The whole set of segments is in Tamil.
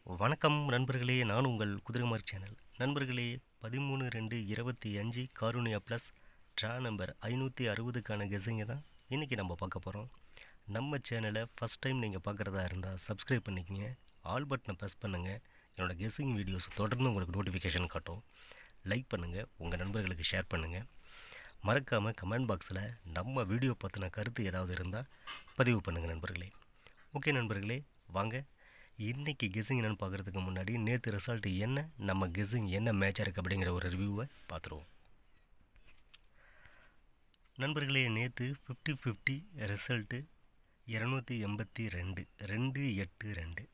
வணக்கம் நண்பர்களே, நான் உங்கள் குதிரைமார் சேனல். நண்பர்களே, 13/2/25 காருண்யா ப்ளஸ் ட்ரா நம்பர் 560க்கான கெஸ்ஸிங்கை தான் இன்றைக்கி நம்ம பார்க்க போகிறோம். நம்ம சேனலை ஃபஸ்ட் டைம் நீங்கள் பார்க்குறதா இருந்தால் சப்ஸ்கிரைப் பண்ணிக்கங்க, ஆல் பட்டனை ப்ரெஸ் பண்ணுங்கள். என்னோடய கெஸ்ஸிங் வீடியோஸ் தொடர்ந்து உங்களுக்கு நோட்டிஃபிகேஷன் காட்டும். லைக் பண்ணுங்கள், உங்கள் நண்பர்களுக்கு ஷேர் பண்ணுங்கள். மறக்காமல் கமெண்ட் பாக்ஸில் நம்ம வீடியோ பற்றின கருத்து ஏதாவது இருந்தால் பதிவு பண்ணுங்கள் நண்பர்களே. ஓகே நண்பர்களே, வாங்க இன்றைக்கி கெஸ்ஸிங் என்னென்னு பார்க்குறதுக்கு முன்னாடி நேற்று ரிசல்ட்டு என்ன, நம்ம கெஸ்ஸிங் என்ன மேட்சாக இருக்குது அப்படிங்கிற ஒரு ரிவ்யூவை பார்த்துருவோம். நண்பர்களே, நேற்று 50-50 ரிசல்ட்டு 282 282.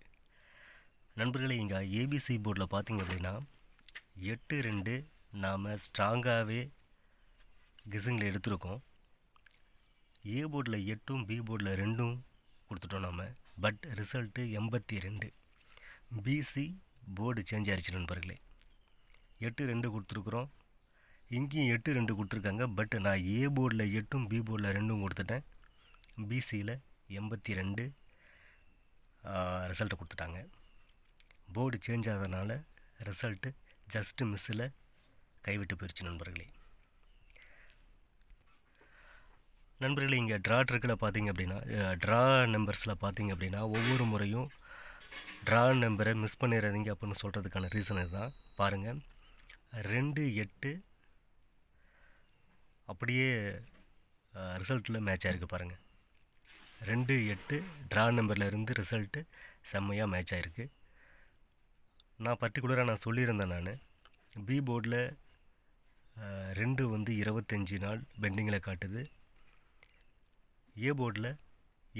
நண்பர்களே, இங்கே ஏபிசி போர்டில் பார்த்தீங்க அப்படின்னா 8-2 நாம் ஸ்ட்ராங்காகவே கெஸ்ஸிங்கில் எடுத்திருக்கோம். ஏ போர்டில் 8ம் பி போர்டில் 2ம் கொடுத்துட்டோம் நாம். But result 82. PC board change ஆகிடுச்சு நண்பர்களே. 8-2 கொடுத்துருக்குறோம், இங்கேயும் 8-2 கொடுத்துருக்காங்க. பட் நான் ஏ போர்டில் 8ம் பி போர்டில் 2ம் கொடுத்துட்டேன். பிசியில் 82 ரிசல்ட்டை கொடுத்துட்டாங்க. போர்டு சேஞ்ச் ஆகிறதுனால ரிசல்ட்டு ஜஸ்ட்டு மிஸ்ஸில் கைவிட்டு போயிடுச்சு நண்பர்களே. நண்பர்களே, இங்கே ட்ரா ட்ரிக்கில் பார்த்தீங்க அப்படின்னா, ட்ரா நம்பர்ஸில் பார்த்தீங்க அப்படின்னா ஒவ்வொரு முறையும் ட்ரா நம்பரை மிஸ் பண்ணிடாதீங்க அப்படின்னு சொல்கிறதுக்கான ரீசன் இதுதான். பாருங்கள், 2-8 அப்படியே ரிசல்ட்டில் மேட்ச் ஆகிருக்கு பாருங்கள். 2-8 ட்ரா நம்பரில் இருந்து ரிசல்ட்டு செம்மையாக மேட்ச் ஆகிருக்கு. நான் பர்டிகுலராக நான் சொல்லியிருந்தேன், நான் பி போர்டில் 2 வந்து 25 நாள் பெண்டிங்கில் காட்டுது. ஏ போர்டில்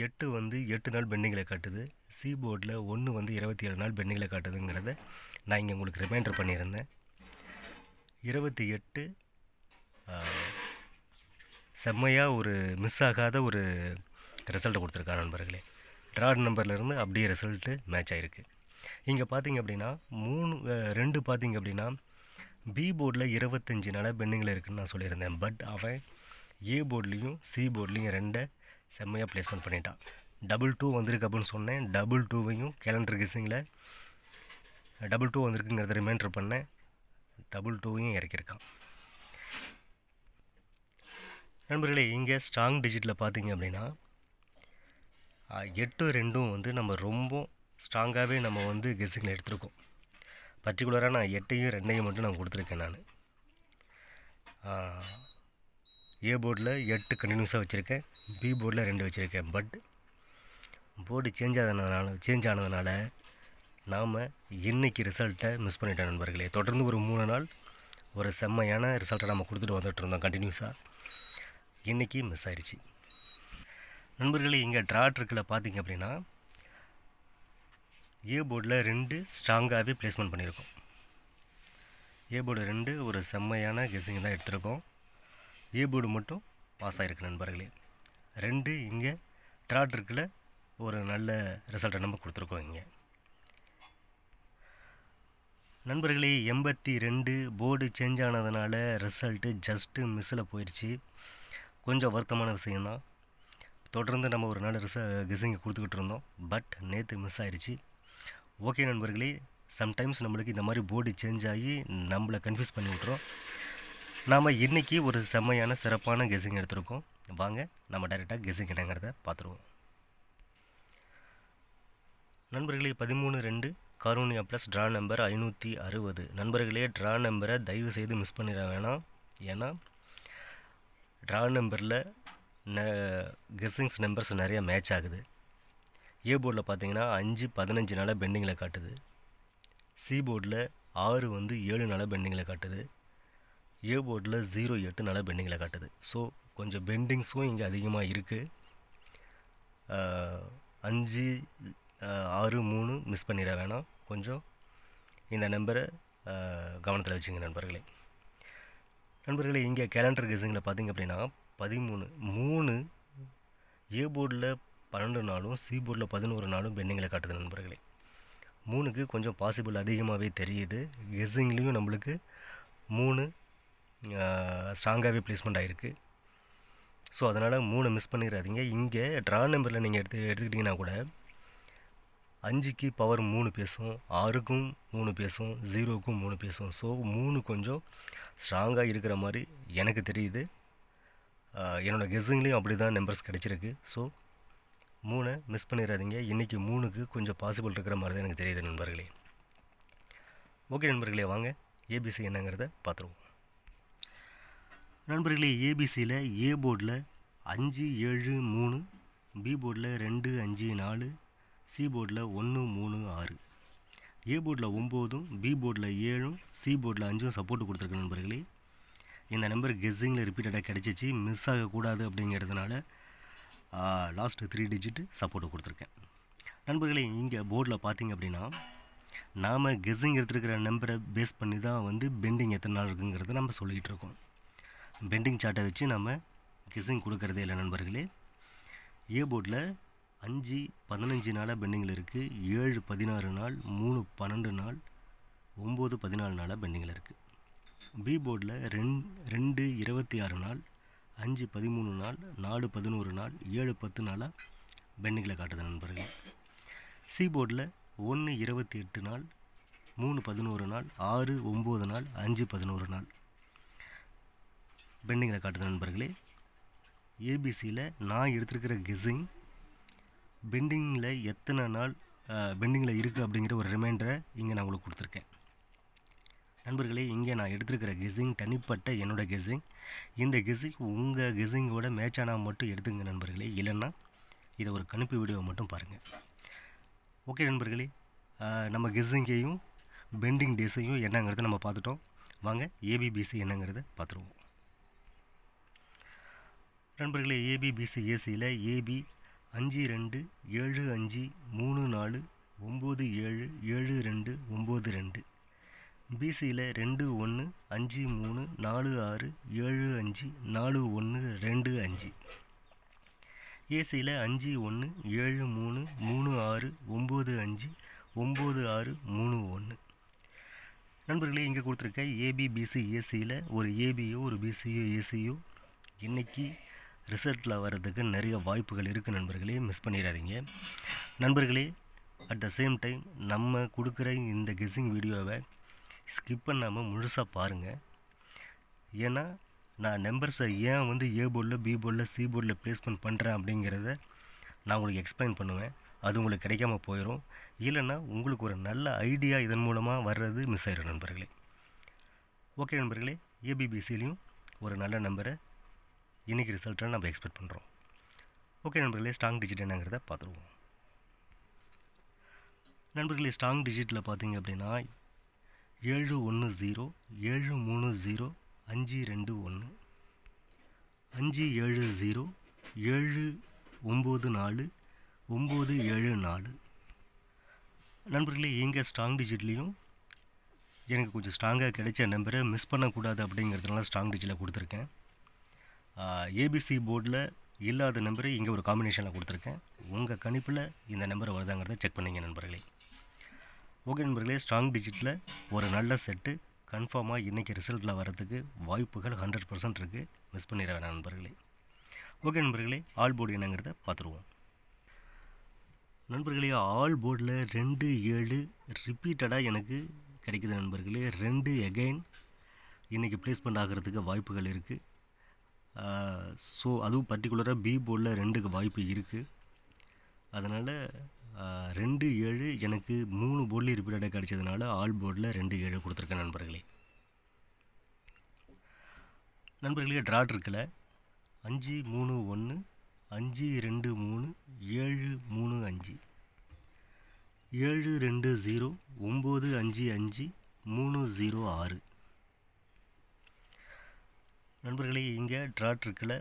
8 வந்து 8 நாள் பெண்டிங்கில் காட்டுது. சி போர்டில் 1 வந்து 27 நாள் பெண்டிங்கில் காட்டுதுங்கிறத நான் இங்கே உங்களுக்கு ரிமைண்டர் பண்ணியிருந்தேன். 28 செம்மையாக ஒரு மிஸ் ஆகாத ஒரு ரிசல்ட்டை கொடுத்துருக்காங்க நண்பர்களே. ட்ரா நம்பர்லேருந்து அப்படியே ரிசல்ட்டு மேட்ச் ஆகிருக்கு. இங்கே பார்த்தீங்க அப்படின்னா 2 பார்த்தீங்க அப்படின்னா பி போர்டில் 25 நாளாக பெண்டிங்கில் இருக்குதுன்னு நான் சொல்லியிருந்தேன். பட் அவன் ஏ போர்ட்லேயும் சி போர்ட்லேயும் 2 செம்மையாக ப்ளேஸ்மெண்ட் பண்ணிட்டான். 2 வந்திருக்கு அப்படின்னு சொன்னேன். 2வையும் கேலண்டர் கெஸ்ஸிங்கில் 2 வந்திருக்குங்கிறத ரிமைண்டர் பண்ணேன். 2வையும் இறக்கியிருக்கான். நண்பர்களே, இங்கே ஸ்ட்ராங் டிஜிட்டில் பார்த்தீங்க அப்படின்னா 8-2 வந்து நம்ம ரொம்ப ஸ்ட்ராங்காகவே நம்ம வந்து கெஸ்ஸிங்கில் எடுத்திருக்கோம். பர்டிகுலராக நான் 8ஐயும் 2ஐயும் மட்டும் நான் கொடுத்துருக்கேன். நான் ஏ போர்டில் 8 கண்டினியூஸாக வச்சுருக்கேன், பி போர்டில் 2 வச்சுருக்கேன். பட் போர்டு சேஞ்ச் ஆனதுனால நாம் இன்றைக்கி ரிசல்ட்டை மிஸ் பண்ணிட்டோம் நண்பர்களே. தொடர்ந்து ஒரு 3 நாள் ஒரு செம்மையான ரிசல்ட்டை நம்ம கொடுத்துட்டு வந்துட்டுருந்தோம் கண்டினியூஸாக. இன்றைக்கி மிஸ் ஆயிடுச்சு நண்பர்களே. இங்கே ட்ரா ட்ரிக்கில் பார்த்தீங்க அப்படின்னா ஏ போர்டில் 2 ஸ்ட்ராங்காகவே ப்ளேஸ்மெண்ட் பண்ணியிருக்கோம். ஏ போர்டு 2 ஒரு செம்மையான கெஸ்ஸிங் தான் எடுத்திருக்கோம். ஏ போர்டு மட்டும் பாஸ் ஆகிருக்கு நண்பர்களே. 2 இங்கே ட்ரா ட்ரிக்கில் ஒரு நல்ல ரிசல்ட்டை நம்ம கொடுத்துருக்கோம். இங்கே நண்பர்களே, 82 போர்டு சேஞ்ச் ஆனதுனால ரிசல்ட்டு ஜஸ்ட்டு மிஸ்ஸில் போயிடுச்சு. கொஞ்சம் வருத்தமான விஷயந்தான். தொடர்ந்து நம்ம ஒரு நல்ல கெஸ்ஸிங்கை கொடுத்துக்கிட்டு இருந்தோம். பட் நேற்று மிஸ் ஆயிடுச்சு. ஓகே நண்பர்களே, சம்டைம்ஸ் நம்மளுக்கு இந்த மாதிரி போர்டு சேஞ்ச் ஆகி நம்மளை கன்ஃபியூஸ் பண்ணி விட்றோம். நாம் இன்றைக்கி ஒரு செம்மையான சிறப்பான கெஸ்ஸிங் எடுத்திருக்கோம். வாங்க நம்ம டைரெக்டாக கெஸ்ஸிங் என்னங்கிறத பார்த்துருவோம். நண்பர்களே, 13-2 காருண்யா ப்ளஸ் ட்ரா நம்பர் 560. நண்பர்களே, ட்ரா நம்பரை தயவு செய்து மிஸ் பண்ணிட வேணாம். ஏன்னா ட்ரா நம்பரில் கெஸ்ஸிங்ஸ் நம்பர்ஸ் நிறைய மேட்ச் ஆகுது. ஏ போர்டில் பார்த்தீங்கன்னா 5-15 நாளாக பெண்டிங்கில் காட்டுது. சி போர்டில் 6 வந்து 7 நாளாக பெண்டிங்கில் காட்டுது. ஏ போர்டில் 0-8 நாளாக பெண்டிங்கில் காட்டுது. ஸோ கொஞ்சம் பெண்டிங்ஸும் இங்கே அதிகமாக இருக்குது. 5-6-3 மிஸ் பண்ணிட வேணாம். கொஞ்சம் இந்த நம்பரை கவனத்தில் வச்சுங்க நண்பர்களே. நண்பர்களே, இங்கே கேலண்டர் கெஸ்ஸிங்கில் பார்த்திங்க அப்படின்னா 13 ஏ போர்டில் 12 நாளும் சி போர்டில் 11 நாளும் பெண்டிங்கில் காட்டுது நண்பர்களே. 3க்கு கொஞ்சம் பாசிபிள் அதிகமாகவே தெரியுது. கெஸ்ஸிங்லேயும் நம்மளுக்கு 3 ஸ்ட்ராங்காகவே ப்ளேஸ்மெண்ட் ஆகிருக்கு. ஸோ அதனால் 3 மிஸ் பண்ணிடாதீங்க. இங்கே ட்ரா நம்பரில் நீங்கள் எடுத்துக்கிட்டிங்கன்னா கூட 5க்கு பவர் 3 பேசும், 6க்கும் 3 பேசும், 0க்கும் 3 பேசும். ஸோ 3 கொஞ்சம் ஸ்ட்ராங்காக இருக்கிற மாதிரி எனக்கு தெரியுது. என்னோடய கெஸ்ஸிங்லேயும் அப்படி தான் நம்பர்ஸ் கிடச்சிருக்கு. ஸோ 3 மிஸ் பண்ணிடாதீங்க. இன்றைக்கி 3க்கு கொஞ்சம் பாசிபிள் இருக்கிற மாதிரி தான் எனக்கு தெரியுது நண்பர்களே. ஓகே நண்பர்களே, வாங்க ஏபிசி என்னங்கிறத பார்த்துருவோம். நண்பர்களே, ஏபிசியில் ஏ போர்டில் 5 7 3, பி போர்டில் 2 5 4, சி போர்டில் 1 3 6. ஏ போர்டில் 9ம், பி போர்டில் 7ம், சி போர்டில் 5ம் சப்போர்ட் கொடுத்துருக்கு நண்பர்களே. இந்த நம்பர் கெஸ்ஸிங்கில் ரிப்பீட்டடாக கிடச்சிச்சு, மிஸ் ஆகக்கூடாது அப்படிங்கிறதுனால லாஸ்ட்டு 3 டிஜிட் சப்போர்ட்டு கொடுத்துருக்கேன் நண்பர்களே. இங்கே போர்டில் பார்த்திங்க அப்படின்னா நாம் கெஸ்ஸிங் எடுத்துருக்கிற நம்பரை பேஸ் பண்ணி தான் வந்து பெண்டிங் எத்தனை நாள் இருக்குங்கிறத நம்ம சொல்லிகிட்டு இருக்கோம். பெண்டிங் சார்ட்டை வச்சு நம்ம கெஸ்ஸிங் கொடுக்கறதே இல்லை நண்பர்களே. ஏ போர்டில் 5 15 நாளாக பெண்டிங்கில் இருக்குது, 7 16 நாள், 3 12 நாள், 9 14 நாளாக பெண்டிங்கில் இருக்குது. பி போர்டில் 2 26 நாள், 5 13 நாள், 4 11 நாள், 7 10 நாளாக பெண்டிங்கில் காட்டுது நண்பர்களே. சி போர்டில் 1 28 நாள், 3 11 நாள், 6 9 நாள், 5 11 நாள் பெண்டிங்கில் காட்டுது நண்பர்களே. ஏபிசியில் நான் எடுத்துருக்கிற கெஸ்ஸிங் பெண்டிங்கில் எத்தனை நாள் பெண்டிங்கில் இருக்குது அப்படிங்கிற ஒரு ரிமைண்டரை இங்கே நான் உங்களுக்கு கொடுத்துருக்கேன் நண்பர்களே. இங்கே நான் எடுத்துருக்கிற கெஸ்ஸிங் தனிப்பட்ட என்னோடய கெஸ்ஸிங். இந்த கெஸ்ஸிங் உங்கள் கெஸ்ஸிங்கோட மேட்ச் ஆனால் மட்டும் எடுத்துங்க நண்பர்களே, இல்லைன்னா இதை ஒரு கணிப்பு வீடியோவை மட்டும் பாருங்கள். ஓகே நண்பர்களே, நம்ம கெஸ்ஸிங்கையும் பெண்டிங் டேஸையும் என்னங்கிறத நம்ம பார்த்துட்டோம். வாங்க ஏபிபிசி என்னங்கிறத பார்த்துருவோம் நண்பர்களே. ஏபிபிசி ஏசியில் ஏபி 5 2 7 5 3 4 9 7 7 2 9 2. பிசியில் 2 1 5 3 4 6 7 5 4 1 2 5. ஏசியில் 5 1 7 3 3 6 9 5 9 6 3 1. நண்பர்களே, இங்கே கொடுத்துருக்க ஏபிபிசி ஏசியில் ஒரு ஏபியோ ஒரு பிசியோ ஏசியோ இன்றைக்கி ரிசல்ட்டில் வர்றதுக்கு நிறைய வாய்ப்புகள் இருக்குது நண்பர்களே, மிஸ் பண்ணிடாதீங்க நண்பர்களே. அட் த சேம் டைம் நம்ம கொடுக்குற இந்த கெஸ்ஸிங் வீடியோவை ஸ்கிப் பண்ணாமல் முழுசாக பாருங்கள். ஏன்னா நான் நம்பர்ஸை ஏன் வந்து ஏ போர்டில் பி போர்டில் சி போர்டில் ப்ளேஸ்மெண்ட் பண்ணுறேன் அப்படிங்கிறத நான் உங்களுக்கு எக்ஸ்பிளைன் பண்ணுவேன். அது உங்களுக்கு கிடைக்காம போயிடும், இல்லைன்னா உங்களுக்கு ஒரு நல்ல ஐடியா இதன் மூலமாக வர்றது மிஸ் ஆயிடும் நண்பர்களே. ஓகே நண்பர்களே, ஏபிபிசிலையும் ஒரு நல்ல நம்பரை இன்றைக்கி ரிசல்ட்டை நம்ம எக்ஸ்பெக்ட் பண்ணுறோம். ஓகே நண்பர்களே, ஸ்ட்ராங் டிஜிட் என்னங்கிறத பார்த்துருவோம் நண்பர்களே. ஸ்ட்ராங் டிஜிட்டில் பார்த்தீங்க அப்படின்னா 7 1 0 7 3 0 5 2 1, 5 7 0 7 9 4 9 7 4. நண்பர்களே, இங்கே ஸ்ட்ராங் டிஜிட்லேயும் எனக்கு கொஞ்சம் ஸ்ட்ராங்காக கிடைச்ச நம்பரை மிஸ் பண்ணக்கூடாது அப்படிங்கிறதுனால ஸ்ட்ராங் டிஜிட்டில் கொடுத்துருக்கேன். ஏபிசி போர்டில் இல்லாத நம்பரை இங்கே ஒரு காம்பினேஷனில் கொடுத்துருக்கேன். உங்கள் கணிப்பில் இந்த நம்பர் வருதாங்கிறத செக் பண்ணிங்க நண்பர்களே. ஓகே நண்பர்களே, ஸ்ட்ராங் டிஜிட்டில் ஒரு நல்ல செட்டு கன்ஃபார்மாக இன்றைக்கி ரிசல்ட்டில் வரதுக்கு வாய்ப்புகள் 100% இருக்குது, மிஸ் பண்ணிட வேணாம் நண்பர்களே. ஓகே நண்பர்களே, ஆல் போர்டு என்னங்கிறத பார்த்துருவோம் நண்பர்களே. ஆல் போர்டில் 2 7 ரிப்பீட்டடாக எனக்கு கிடைக்குது நண்பர்களே. 2 எகைன் இன்றைக்கி ப்ளேஸ்மெண்ட் ஆகிறதுக்கு வாய்ப்புகள் இருக்குது. ஸோ அதுவும் பர்டிகுலராக பி போர்டில் 2க்கு வாய்ப்பு இருக்குது. அதனால் 2 7 எனக்கு 3 போர்ட்லேயும் ரிப்பீட்டடாக கிடச்சதுனால ஆல் போர்டில் 2 7 கொடுத்துருக்கேன் நண்பர்களே. நண்பர்களே, ட்ராட் இருக்குல்ல 5 3 1 5 2 3 7 3 5, 7 2 0 9 5 5 3 0 6. நண்பர்களே, இங்கே ட்ராட் இருக்குல்ல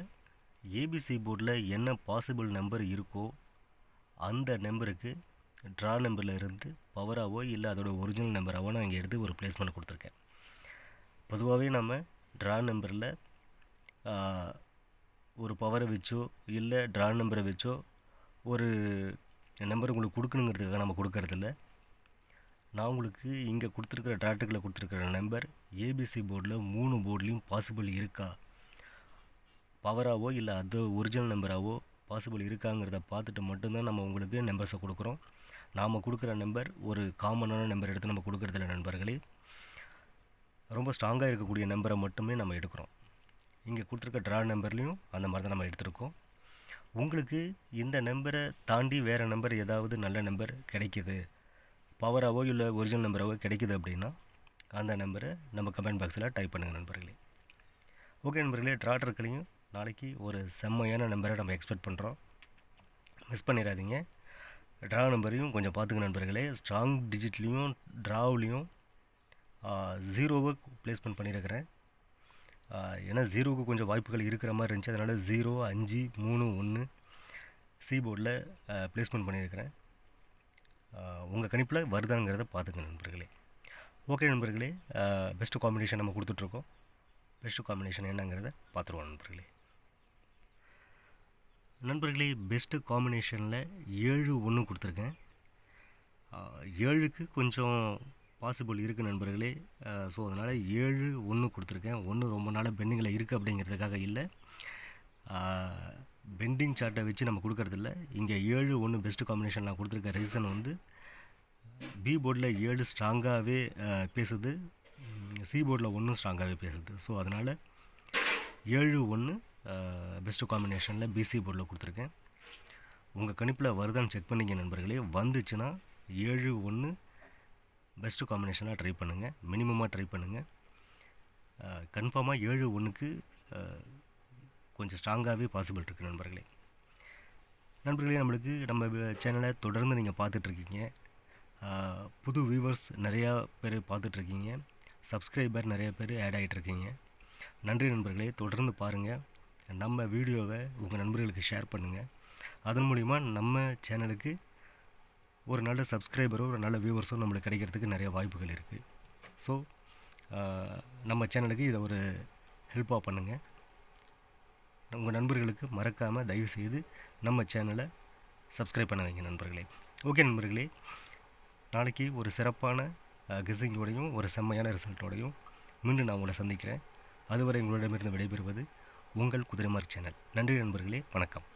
ஏபிசி போர்டில் என்ன பாசிபிள் நம்பர் இருக்கோ அந்த நம்பருக்கு ட்ரா நம்பரில் இருந்து பவராகவோ இல்லை அதோட ஒரிஜினல் நம்பராகவோ நான் இங்கே எடுத்து ஒரு ப்ளேஸ்மெண்ட் கொடுத்துருக்கேன். பொதுவாகவே நம்ம ட்ரா நம்பரில் ஒரு பவரை வச்சோ இல்லை ட்ரா நம்பரை வச்சோ ஒரு நம்பர் உங்களுக்கு கொடுக்கணுங்கிறதுக்காக நம்ம கொடுக்கறதில்ல. நான் உங்களுக்கு இங்கே கொடுத்துருக்கிற ட்ராட்டுக்களை கொடுத்துருக்கிற நம்பர் ஏபிசி போர்டில் 3 போர்ட்லேயும் பாசிபிள் இருக்கா, பவராகவோ இல்லை அது ஒரிஜினல் நம்பராகவோ பாசிபிள் இருக்காங்கிறத பார்த்துட்டு மட்டும்தான் நம்ம உங்களுக்கு நம்பர்ஸை கொடுக்குறோம். நாம் கொடுக்குற நம்பர் ஒரு காமனான நம்பர் எடுத்து நம்ம கொடுக்குறதில்ல நண்பர்களே. ரொம்ப ஸ்ட்ராங்காக இருக்கக்கூடிய நம்பரை மட்டுமே நம்ம எடுக்கிறோம். இங்கே கொடுத்துருக்க ட்ரா நம்பர்லேயும் அந்த மாதிரி தான் நம்ம எடுத்திருக்கோம். உங்களுக்கு இந்த நம்பரை தாண்டி வேறு நம்பர் ஏதாவது நல்ல நம்பர் கிடைக்கிது, பவராகவோ இல்லை ஒரிஜினல் நம்பராகவோ கிடைக்கிது அப்படின்னா அந்த நம்பரை நம்ம கமெண்ட் பாக்ஸில் டைப் பண்ணுங்கள் நண்பர்களே. ஓகே நண்பர்களே, ட்ராட்டர்களையும் நாளைக்கு ஒரு செம்மையான நம்பரை நம்ம எக்ஸ்பெக்ட் பண்ணுறோம். மிஸ் பண்ணிடாதீங்க. ட்ரா நம்பரையும் கொஞ்சம் பார்த்துங்க நண்பர்களே. ஸ்ட்ராங் டிஜிட்லேயும் ட்ராவ்லேயும் 0வை ப்ளேஸ்மெண்ட் பண்ணியிருக்கிறேன். ஏன்னா 0வுக்கு கொஞ்சம் வாய்ப்புகள் இருக்கிற மாதிரி இருந்துச்சு. அதனால் 0, 5, 3, 1 சி போர்டில் ப்ளேஸ்மெண்ட் பண்ணியிருக்கிறேன். உங்கள் கணிப்பில் வருதாங்கிறத பார்த்துங்க நண்பர்களே. ஓகே நண்பர்களே, பெஸ்ட்டு காம்பினேஷன் நம்ம கொடுத்துட்ருக்கோம். பெஸ்ட்டு காம்பினேஷன் என்னங்கிறத பார்த்துருவோம் நண்பர்களே. நண்பர்களே, பெஸ்ட்டு காம்பினேஷனில் 7, 1 கொடுத்துருக்கேன். 7க்கு கொஞ்சம் பாசிபிள் இருக்குது நண்பர்களே. ஸோ அதனால் 7, 1 கொடுத்துருக்கேன். 1 ரொம்ப நாளாக பெண்டிங்கில் இருக்குது அப்படிங்கிறதுக்காக இல்லை, பெண்டிங் சார்ட்டை வச்சு நம்ம கொடுக்கறதில்ல. இங்கே 7, 1 பெஸ்ட்டு காம்பினேஷன் நான் கொடுத்துருக்க ரீசன் வந்து பி போர்டில் 7 ஸ்ட்ராங்காகவே பேசுது, சி போர்டில் 1 ஸ்ட்ராங்காகவே பேசுது. ஸோ அதனால் 7, 1 பெஸ்ட்டு காம்பினேஷனில் பிசி போர்டில் கொடுத்துருக்கேன். உங்கள் கணிப்பில் வருதான்னு செக் பண்ணிங்க நண்பர்களே. வந்துச்சுன்னா 7, 1 பெஸ்ட்டு காம்பினேஷனாக ட்ரை பண்ணுங்கள், மினிமமாக ட்ரை பண்ணுங்கள். கன்ஃபார்மாக 7, 1க்கு கொஞ்சம் ஸ்ட்ராங்காகவே பாசிபிள் இருக்குது நண்பர்களே. நண்பர்களே, நம்ம சேனலை தொடர்ந்து நீங்கள் பார்த்துட்ருக்கீங்க. புது வியூவர்ஸ் நிறையா பேர் பார்த்துட்ருக்கீங்க, சப்ஸ்கிரைபர் நிறைய பேர் ஆட் ஆகிட்ருக்கீங்க. நன்றி நண்பர்களே. தொடர்ந்து பாருங்கள், நம்ம வீடியோவை உங்கள் நண்பர்களுக்கு ஷேர் பண்ணுங்கள். அதன் மூலிமா நம்ம சேனலுக்கு ஒரு நல்ல சப்ஸ்கிரைபரோ ஒரு நல்ல வியூவர்ஸோ நம்மளுக்கு கிடைக்கிறதுக்கு நிறைய வாய்ப்புகள் இருக்குது. ஸோ நம்ம சேனலுக்கு இதை ஒரு ஹெல்ப்பாக பண்ணுங்கள். உங்கள் நண்பர்களுக்கு மறக்காமல் தயவுசெய்து நம்ம சேனலை சப்ஸ்கிரைப் பண்ண வைங்க நண்பர்களே. ஓகே நண்பர்களே, நாளைக்கு ஒரு சிறப்பான கெஸ்ஸிங்கோடையும் ஒரு செம்மையான ரிசல்ட்டோடையும் மீண்டும் நான் உங்களை சந்திக்கிறேன். அதுவரை உங்களிடமிருந்து விடைபெறுவது உங்கள் குதிரைமார்க் சேனல். நன்றி நண்பர்களே, வணக்கம்.